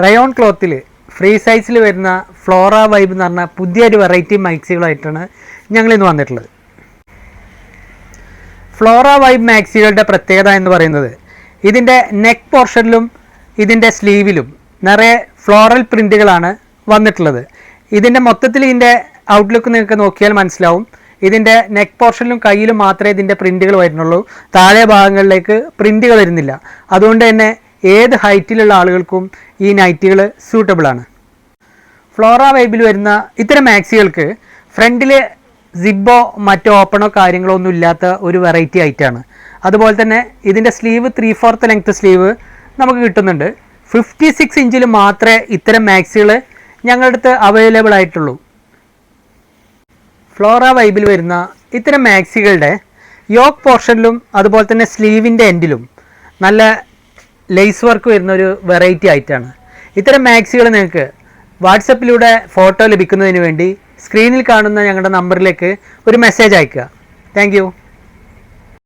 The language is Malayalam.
റയോൺ ക്ലോത്തിൽ ഫ്രീ സൈസിൽ വരുന്ന ഫ്ലോറ വൈബ് എന്ന് പറഞ്ഞ പുതിയൊരു വെറൈറ്റി മാക്സികളായിട്ടാണ് ഞങ്ങളിന്ന് വന്നിട്ടുള്ളത്. ഫ്ലോറ വൈബ് മാക്സികളുടെ പ്രത്യേകത എന്ന് പറയുന്നത് ഇതിൻ്റെ നെക്ക് പോർഷനിലും ഇതിൻ്റെ സ്ലീവിലും നിറയെ ഫ്ലോറൽ പ്രിൻറ്റുകളാണ് വന്നിട്ടുള്ളത്. ഇതിൻ്റെ മൊത്തത്തിൽ ഇതിൻ്റെ ഔട്ട്ലുക്ക് നിങ്ങൾക്ക് നോക്കിയാൽ മനസ്സിലാവും. ഇതിൻ്റെ നെക്ക് പോർഷനിലും കയ്യിലും മാത്രമേ ഇതിൻ്റെ പ്രിൻറ്റുകൾ വരുന്നുള്ളൂ. താഴെ ഭാഗങ്ങളിലേക്ക് പ്രിൻറ്റുകൾ വരുന്നില്ല. അതുകൊണ്ട് തന്നെ ഏത് ഹൈറ്റിലുള്ള ആളുകൾക്കും ഈ നൈറ്റികൾ സൂട്ടബിളാണ്. ഫ്ലോറ വൈബിൽ വരുന്ന ഇത്തരം മാക്സികൾക്ക് ഫ്രണ്ടിൽ സിബോ മറ്റോ ഓപ്പണോ കാര്യങ്ങളോ ഒന്നും ഇല്ലാത്ത ഒരു വെറൈറ്റി ആയിട്ടാണ്. അതുപോലെ തന്നെ ഇതിൻ്റെ സ്ലീവ് 3/4 ലെങ്ത് സ്ലീവ് നമുക്ക് കിട്ടുന്നുണ്ട്. 56 ഇഞ്ചിൽ മാത്രമേ ഇത്തരം മാക്സികൾ ഞങ്ങളുടെ അടുത്ത് അവൈലബിൾ ആയിട്ടുള്ളൂ. ഫ്ലോറ വൈബിൽ വരുന്ന ഇത്തരം മാക്സികളുടെ യോക്ക് പോർഷനിലും അതുപോലെ തന്നെ സ്ലീവിൻ്റെ എൻഡിലും നല്ല ലേസ് വർക്ക് വരുന്ന ഒരു വെറൈറ്റി ആയിട്ടാണ്. ഇത്തരം മാക്സികൾ നിങ്ങൾക്ക് വാട്സപ്പിലൂടെ ഫോട്ടോ ലഭിക്കുന്നതിന് വേണ്ടി സ്ക്രീനിൽ കാണുന്ന ഞങ്ങളുടെ നമ്പറിലേക്ക് ഒരു മെസ്സേജ് അയയ്ക്കുക. താങ്ക്